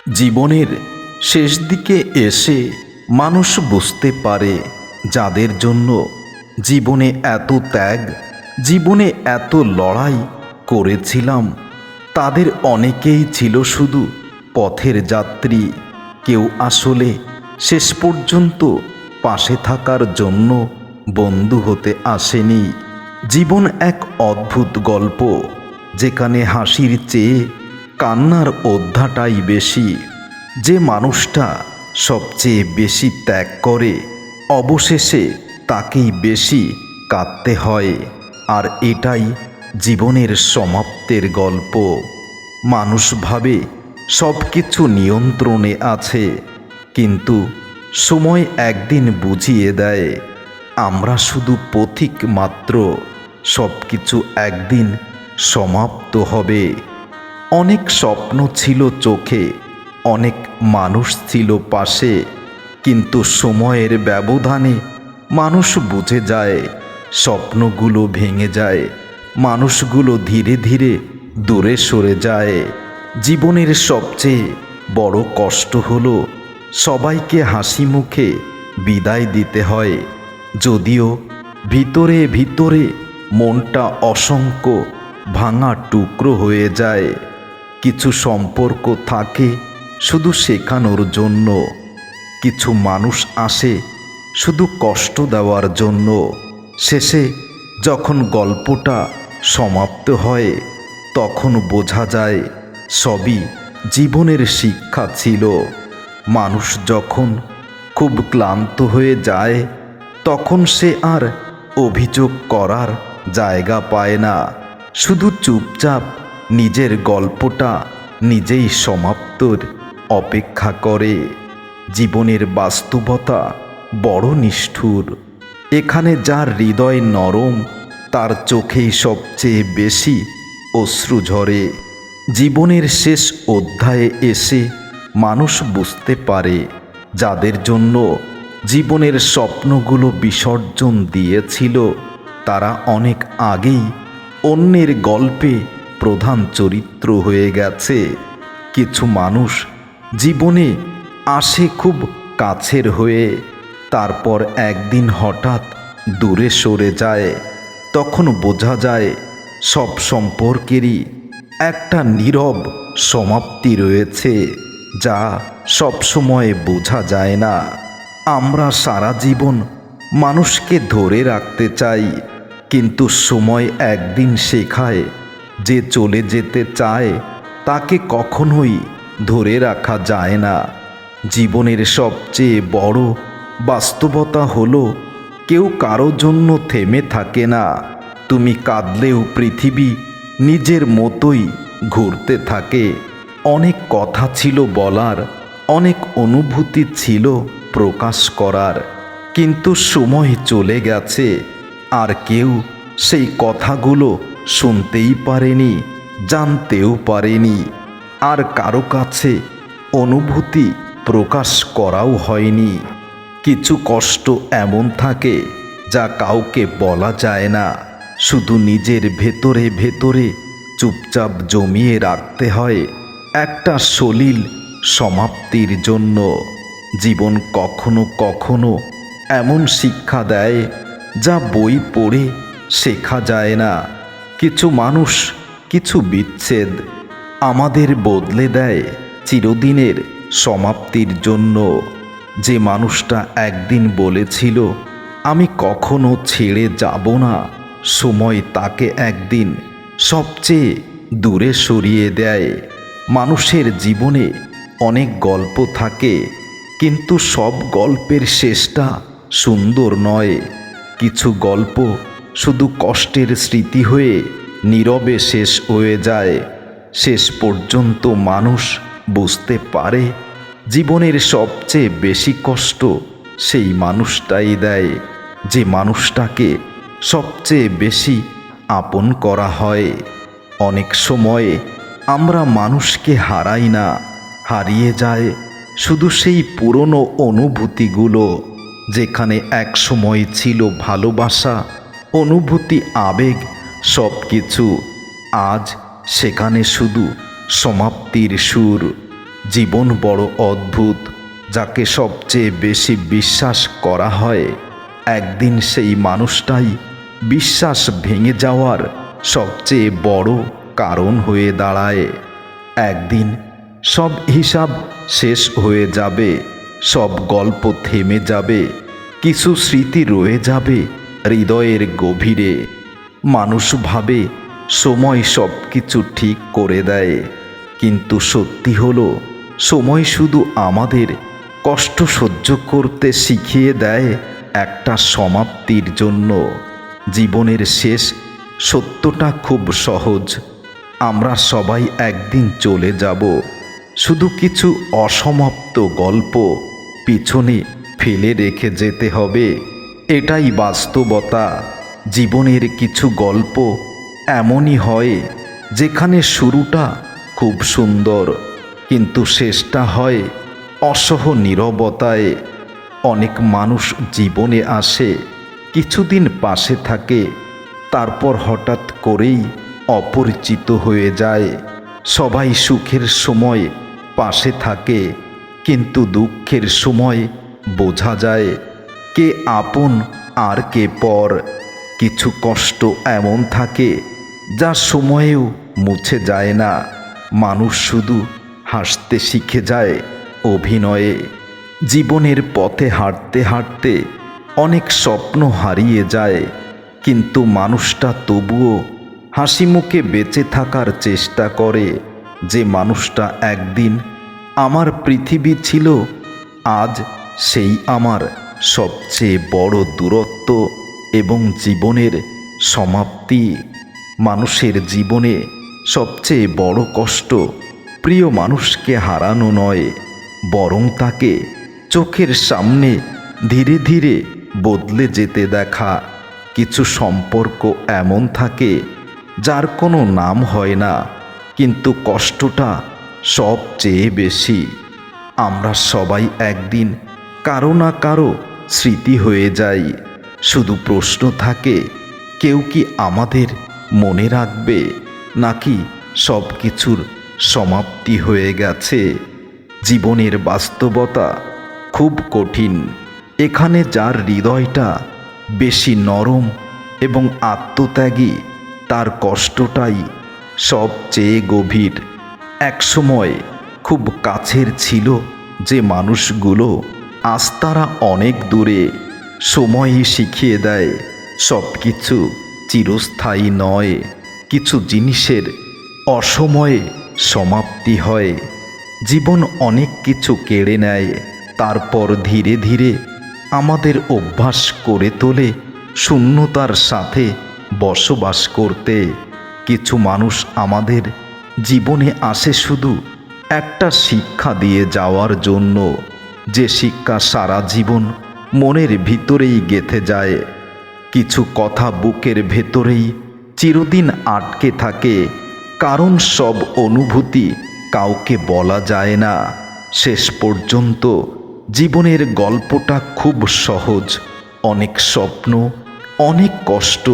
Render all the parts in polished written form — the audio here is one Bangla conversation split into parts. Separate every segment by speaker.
Speaker 1: জীবনের শেষ দিকে এসে মানুষ বুঝতে পারে যাদের জন্য জীবনে এত ত্যাগ, জীবনে এত লড়াই করেছিলাম, তাদের অনেকেই ছিল শুধু পথের যাত্রী। কেউ আসলে শেষ পর্যন্ত পাশে থাকার জন্য বন্ধু হতে আসেনি। জীবন এক অদ্ভুত গল্প, যেখানে হাসির চেয়ে কান্নার অধ্যাটাই বেশি। যে মানুষটা সবচেয়ে বেশি ত্যাগ করে, অবশেষে তাকেই বেশি কাঁদতে হয়। আর এটাই জীবনের সমাপ্তের গল্প। মানুষ ভাবে সব কিছু নিয়ন্ত্রণে আছে, কিন্তু সময় একদিন বুঝিয়ে দেয় আমরা শুধু পথিক মাত্র, সব কিছু একদিন সমাপ্ত হবে। অনেক স্বপ্ন ছিল চোখে, অনেক মানুষ ছিল পাশে, কিন্তু সময়ের ব্যবধানে মানুষ বুঝে যায়, স্বপ্নগুলো ভেঙে যায়, মানুষগুলো ধীরে ধীরে দূরে সরে যায়। জীবনের সবচেয়ে বড় কষ্ট হলো সবাইকে হাসি মুখে বিদায় দিতে হয়, যদিও ভিতরে ভিতরে মনটা অসংখ্য ভাঙা টুকরো হয়ে যায়। কিছু সম্পর্ক থাকে শুধু শেখানোর জন্য, কিছু মানুষ আসে শুধু কষ্ট দেওয়ার জন্য। শেষে যখন গল্পটা সমাপ্ত হয়, তখন বোঝা যায় সবই জীবনের শিক্ষা ছিল। মানুষ যখন খুব ক্লান্ত হয়ে যায়, তখন সে আর অভিযোগ করার জায়গা পায় না, শুধু চুপচাপ নিজের গল্পটা নিজেই সমাপ্তর অপেক্ষা করে। জীবনের বাস্তবতা বড় নিষ্ঠুর। এখানে যার হৃদয় নরম, তার চোখেই সবচেয়ে বেশি অশ্রু ঝরে। জীবনের শেষ অধ্যায়ে এসে মানুষ বুঝতে পারে যাদের জন্য জীবনের স্বপ্নগুলো বিসর্জন দিয়েছিল, তারা অনেক আগেই অন্যের গল্পে প্রধান চরিত্র হয়ে গেছে। কিছু মানুষ জীবনে আসে খুব কাছের হয়ে, তারপর একদিন হঠাৎ দূরে সরে যায়। তখন বোঝা যায় সব সম্পর্কেরই একটা নীরব সমাপ্তি রয়েছে, যা সবসময় বোঝা যায় না। আমরা সারা জীবন মানুষকে ধরে রাখতে চাই, কিন্তু সময় একদিন শেখায় যে চলে যেতে চায় তাকে কখনোই ধরে রাখা যায় না। জীবনের সবচেয়ে বড় বাস্তবতা হলো কেউ কারো জন্য থেমে থাকে না। তুমি কাঁদলেও পৃথিবী নিজের মতোই ঘুরতে থাকে। অনেক কথা ছিল বলার, অনেক অনুভূতি ছিল প্রকাশ করার, কিন্তু সময় চলে গেছে, আর কেউ সেই কথাগুলো শুনতেই পারেনি, জানতেও পারেনি। আর কারো কাছে অনুভূতি প্রকাশ করাও হয়নি। কিছু কষ্ট এমন থাকে যা কাউকে বলা যায় না, শুধু নিজের ভেতরে ভেতরে চুপচাপ জমিয়ে রাখতে হয় একটা সলিল সমাপ্তির জন্য। জীবন কখনো কখনো এমন শিক্ষা দেয় যা বই পড়ে শেখা যায় না। কিছু মানুষ, কিছু বিচ্ছেদ আমাদের বদলে দেয় চিরদিনের সমাপ্তির জন্য। যে মানুষটা একদিন বলেছিল আমি কখনো ছেড়ে যাব না, সময় তাকে একদিন সবচেয়ে দূরে সরিয়ে দেয়। মানুষের জীবনে অনেক গল্প থাকে, কিন্তু সব গল্পের শেষটা সুন্দর নয়। কিছু গল্প শুধু কষ্টের স্মৃতি হয়ে নীরবে শেষ হয়ে যায়। শেষ পর্যন্ত মানুষ বুঝতে পারে জীবনের সবচেয়ে বেশি কষ্ট সেই মানুষটাই দেয়, যে মানুষটাকে সবচেয়ে বেশি আপন করা হয়। অনেক সময়ে আমরা মানুষকে হারাই না, হারিয়ে যায় শুধু সেই পুরনো অনুভূতিগুলো, যেখানে এক সময় ছিল ভালোবাসা, অনুভূতি, আবেগ, সব কিছু। আজ সেখানে শুধু সমাপ্তির সুর। জীবন বড় অদ্ভুত। যাকে সবচেয়ে বেশি বিশ্বাস করা হয়, একদিন সেই মানুষটাই বিশ্বাস ভেঙে যাওয়ার সবচেয়ে বড় কারণ হয়ে দাঁড়ায়। একদিন সব হিসাব শেষ হয়ে যাবে, সব গল্প থেমে যাবে, কিছু স্মৃতি রয়ে যাবে হৃদয়ের গভীরে। মানুষ ভাবে সময় সব কিছু ঠিক করে দেয়, কিন্তু সত্যি হলো সময় শুধু আমাদের কষ্ট সহ্য করতে শিখিয়ে দেয় একটা সমাপ্তির জন্য। জীবনের শেষ সত্যটা খুব সহজ, আমরা সবাই একদিন চলে যাব। শুধু কিছু অসমাপ্ত গল্প পিছনে ফেলে রেখে যেতে হবে, এটাই বাস্তবতা। জীবনের কিছু গল্প এমনই হয় যেখানে শুরুটা খুব সুন্দর, কিন্তু শেষটা হয় অসহ নীরবতায়। অনেক মানুষ জীবনে আসে, কিছুদিন পাশে থাকে, তারপর হঠাৎ করেই অপরিচিত হয়ে যায়। সবাই সুখের সময় পাশে থাকে, কিন্তু দুঃখের সময় বোঝা যায় কে আপন আর কে পর। কিছু কষ্ট এমন থাকে যা সময়েও মুছে যায় না। মানুষ শুধু হাসতে শিখে যায় অভিনয়ে। জীবনের পথে হাঁটতে হাঁটতে অনেক স্বপ্ন হারিয়ে যায়, কিন্তু মানুষটা তবুও হাসি মুখে বেঁচে থাকার চেষ্টা করে। যে মানুষটা একদিন আমার পৃথিবী ছিল, আজ সেই আমার সবচেয়ে বড় দূরত্ব এবং জীবনের সমাপ্তি। মানুষের জীবনে সবচেয়ে বড় কষ্ট প্রিয় মানুষকে হারানো নয়, বরং তাকে চোখের সামনে ধীরে ধীরে বদলে যেতে দেখা। কিছু সম্পর্ক এমন থাকে যার কোনো নাম হয় না, কিন্তু কষ্টটা সবচেয়ে বেশি। আমরা সবাই একদিন কারো না কারো স্মৃতি হয়ে যাই, শুধু প্রশ্ন থাকে কেউ কি আমাদের মনে রাখবে, নাকি সব কিছুর সমাপ্তি হয়ে গেছে। জীবনের বাস্তবতা খুব কঠিন, এখানে যার হৃদয়টা বেশি নরম এবং আত্মত্যাগী, তার কষ্টটাই সবচেয়ে গভীর। একসময় খুব কাছের ছিল যে মানুষগুলো, আজ তারা অনেক দূরে। সময়ই শিখিয়ে দেয় সব কিছু চিরস্থায়ী নয়, কিছু জিনিসের অসময়ে সমাপ্তি হয়। জীবন অনেক কিছু কেড়ে নেয়, তারপর ধীরে ধীরে আমাদের অভ্যাস করে তোলে শূন্যতার সাথে বসবাস করতে। কিছু মানুষ আমাদের জীবনে আসে শুধু একটা শিক্ষা দিয়ে যাওয়ার জন্য, যে শিক্ষা সারা জীবন মনের ভিতরেই গেঁথে যায়। কিছু কথা বুকের ভেতরেই চিরদিন আটকে থাকে, কারণ সব অনুভূতি কাউকে বলা যায় না। শেষ পর্যন্ত জীবনের গল্পটা খুব সহজ, অনেক স্বপ্ন, অনেক কষ্ট,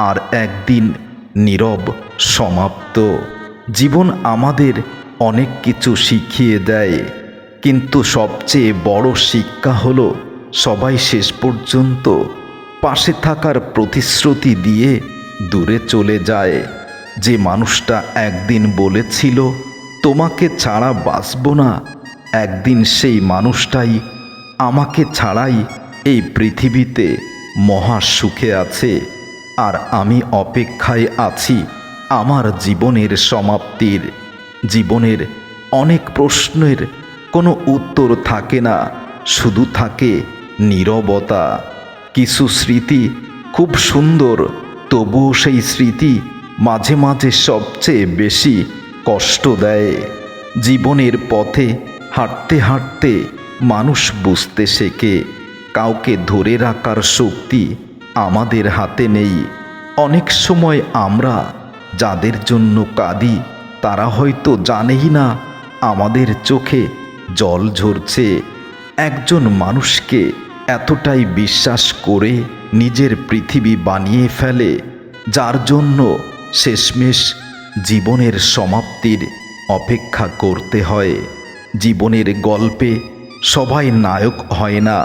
Speaker 1: আর একদিন নীরব সমাপ্ত। জীবন আমাদের অনেক কিছু শিখিয়ে দেয়, কিন্তু সবচেয়ে বড় শিক্ষা হলো সবাই শেষ পর্যন্ত পাশে থাকার প্রতিশ্রুতি দিয়ে দূরে চলে যায়। যে মানুষটা একদিন বলেছিল তোমাকে ছাড়া বাঁচব না, একদিন সেই মানুষটাই আমাকে ছাড়াই এই পৃথিবীতে মহা সুখে আছে। আর আমি অপেক্ষায় আছি আমার জীবনের সমাপ্তির। জীবনের অনেক প্রশ্নের কোনো উত্তর থাকে না, শুধু থাকে নীরবতা। কিছু স্মৃতি খুব সুন্দর, তবুও সেই স্মৃতি মাঝে মাঝে সবচেয়ে বেশি কষ্ট দেয়। জীবনের পথে হাঁটতে হাঁটতে মানুষ বুঝতে শেখে কাউকে ধরে রাখার শক্তি আমাদের হাতে নেই। অনেক সময় আমরা যাদের জন্য কাঁদি তারা হয়তো জানেই না আমাদের চোখে জল ঝরছে। একজন মানুষকে এতটাই বিশ্বাস করে নিজের পৃথিবী বানিয়ে ফেলে, যার জন্য শেষমেশ জীবনের সমাপ্তির অপেক্ষা করতে হয়। জীবনের গল্পে সবাই নায়ক হয় না,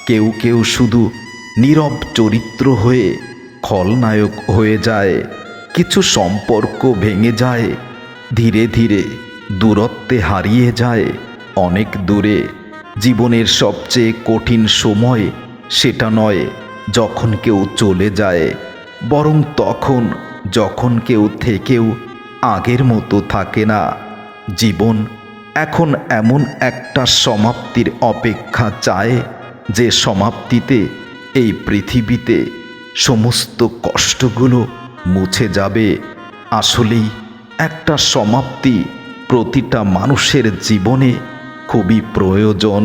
Speaker 1: কেউ কেউ শুধু নীরব চরিত্র হয়ে খলনায়ক হয়ে যায়। কিছু সম্পর্ক ভেঙে যায়, ধীরে ধীরে দূরত্বে হারিয়ে যায় অনেক দূরে। জীবনের সবচেয়ে কঠিন সময় সেটা নয় যখন কেউ চলে যায়, বরং তখন যখন কেউ থেকেও আগের মতো থাকে না। জীবন এখন এমন একটা সমাপ্তির অপেক্ষা চায়, যে সমাপ্তিতে এই পৃথিবীতে সমস্ত কষ্টগুলো মুছে যাবে। আসলেই একটা সমাপ্তি প্রতিটা মানুষের জীবনে খুবই প্রয়োজন।